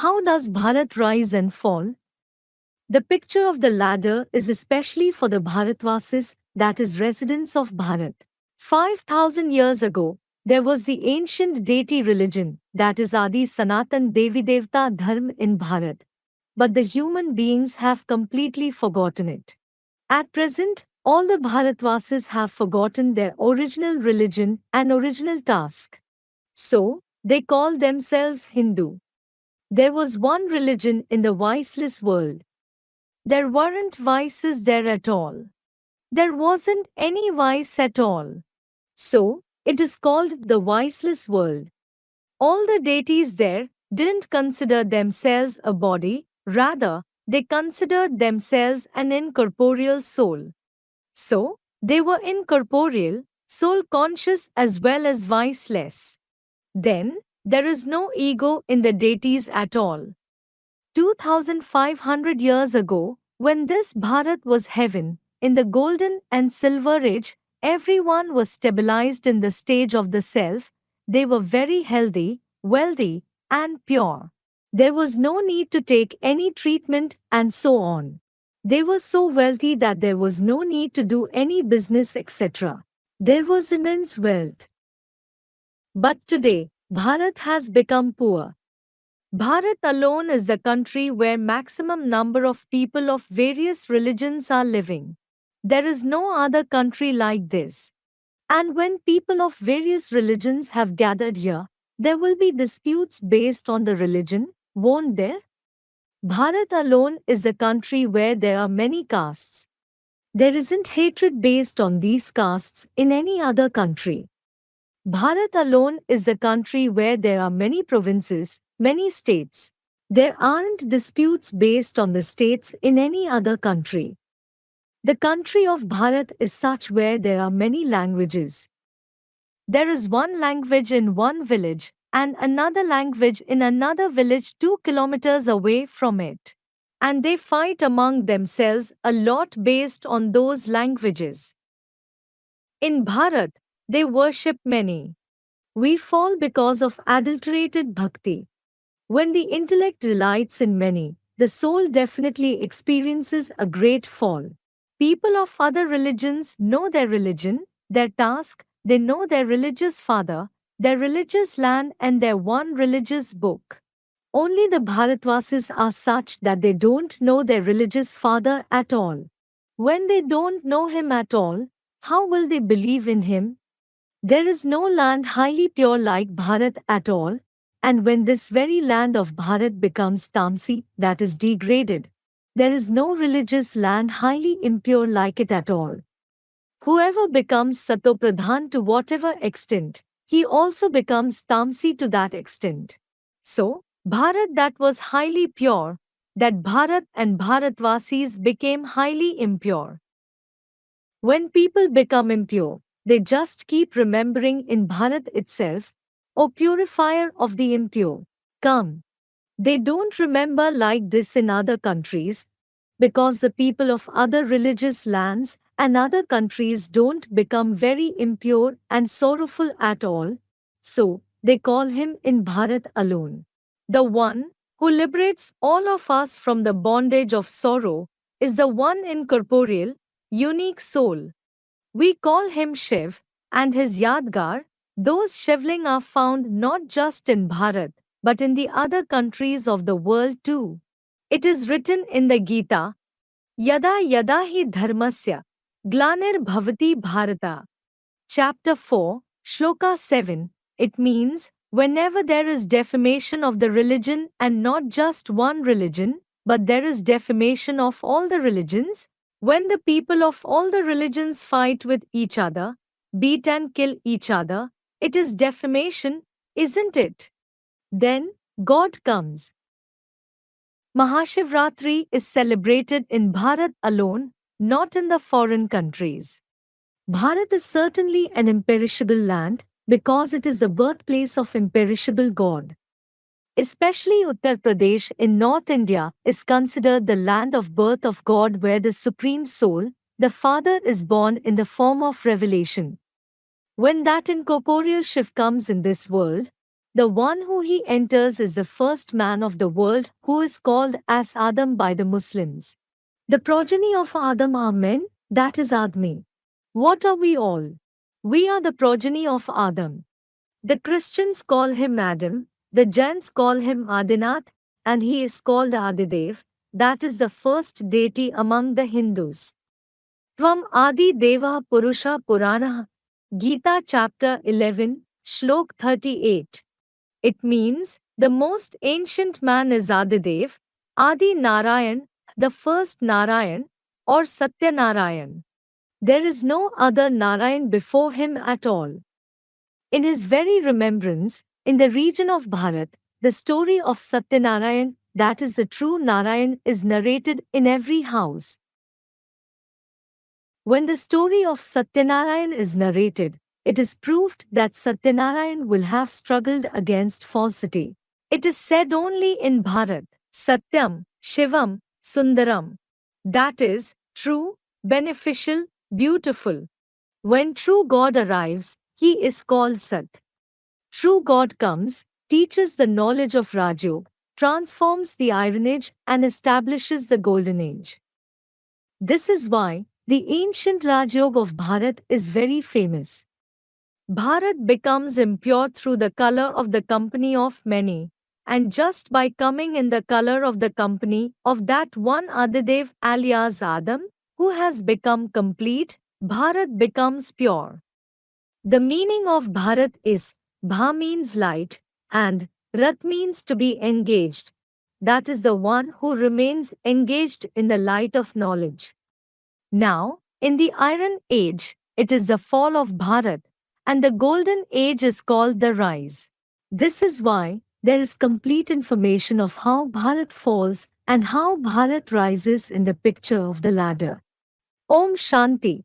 How does Bharat rise and fall? The picture of the ladder is especially for the Bharatvasis, that is, residents of Bharat. 5,000 years ago, there was the ancient deity religion, that is Adi Sanatan Devi Devta Dharma in Bharat. But the human beings have completely forgotten it. At present, all the Bharatvasis have forgotten their original religion and original task. So, they call themselves Hindu. There was one religion in the viceless world. There weren't vices there at all. There wasn't any vice at all. So, it is called the viceless world. All the deities there didn't consider themselves a body, rather, they considered themselves an incorporeal soul. So, they were incorporeal, soul conscious as well as viceless. Then, there is no ego in the deities at all. 2500 years ago, when this Bharat was heaven, in the golden and silver age, everyone was stabilized in the stage of the self, they were very healthy, wealthy, and pure. There was no need to take any treatment and so on. They were so wealthy that there was no need to do any business, etc. There was immense wealth. But today, Bharat has become poor. Bharat alone is the country where maximum number of people of various religions are living. There is no other country like this. And when people of various religions have gathered here, there will be disputes based on the religion, won't there? Bharat alone is the country where there are many castes. There isn't hatred based on these castes in any other country. Bharat alone is the country where there are many provinces, many states. There aren't disputes based on the states in any other country. The country of Bharat is such where there are many languages. There is one language in one village and another language in another village 2 kilometers away from it. And they fight among themselves a lot based on those languages. In Bharat, they worship many. We fall because of adulterated bhakti. When the intellect delights in many, the soul definitely experiences a great fall. People of other religions know their religion, their task, they know their religious father, their religious land, and their one religious book. Only the Bharatvasis are such that they don't know their religious father at all. When they don't know him at all, how will they believe in him? There is no land highly pure like Bharat at all, and when this very land of Bharat becomes tamsi, that is degraded, there is no religious land highly impure like it at all. Whoever becomes satopradhan to whatever extent, he also becomes tamsi to that extent. So, Bharat that was highly pure, that Bharat and Bharatvasis became highly impure. When people become impure, they just keep remembering in Bharat itself, O purifier of the impure, come. They don't remember like this in other countries, because the people of other religious lands and other countries don't become very impure and sorrowful at all, so they call him in Bharat alone. The one who liberates all of us from the bondage of sorrow is the one incorporeal, unique soul. We call him Shiv, and his Yadgar, those Shivling are found not just in Bharat, but in the other countries of the world too. It is written in the Gita, Yada yada hi dharmasya, glanir bhavati bharata. Chapter 4, Shloka 7, it means, whenever there is defamation of the religion and not just one religion, but there is defamation of all the religions, when the people of all the religions fight with each other, beat and kill each other, it is defamation, isn't it? Then, God comes. Mahashivratri is celebrated in Bharat alone, not in the foreign countries. Bharat is certainly an imperishable land because it is the birthplace of imperishable God. Especially Uttar Pradesh in North India is considered the land of birth of God where the Supreme Soul, the Father, is born in the form of revelation. When that incorporeal Shiv comes in this world, The one who he enters is the first man of the world who is called as Adam by the Muslims. The progeny of Adam are men, that is Admi. What are we all? We are the progeny of Adam. The Christians call him Adam, the Jains call him Adinath, and he is called Adidev, that is the first deity among the Hindus. Tvam Adi Deva Purusha Purana, Gita chapter 11, Shlok 38. It means, the most ancient man is Adidev, Adi Narayan, the first Narayan, or Satya Narayan. There is no other Narayan before him at all. In his very remembrance, in the region of Bharat, the story of Satyanarayan, that is the true Narayan, is narrated in every house. When the story of Satyanarayan is narrated, it is proved that Satyanarayan will have struggled against falsity. It is said only in Bharat, Satyam, Shivam, Sundaram. That is, true, beneficial, beautiful. When true God arrives, he is called Sat. True God comes, teaches the knowledge of Rajyog, transforms the Iron Age and establishes the Golden Age. This is why the ancient Rajyog of Bharat is very famous. Bharat becomes impure through the color of the company of many, and just by coming in the color of the company of that one Adidev alias Adam, who has become complete, Bharat becomes pure. The meaning of Bharat is Bha means light, and Rat means to be engaged. That is the one who remains engaged in the light of knowledge. Now, in the Iron Age, it is the fall of Bharat, and the Golden Age is called the rise. This is why there is complete information of how Bharat falls and how Bharat rises in the picture of the ladder. Om Shanti.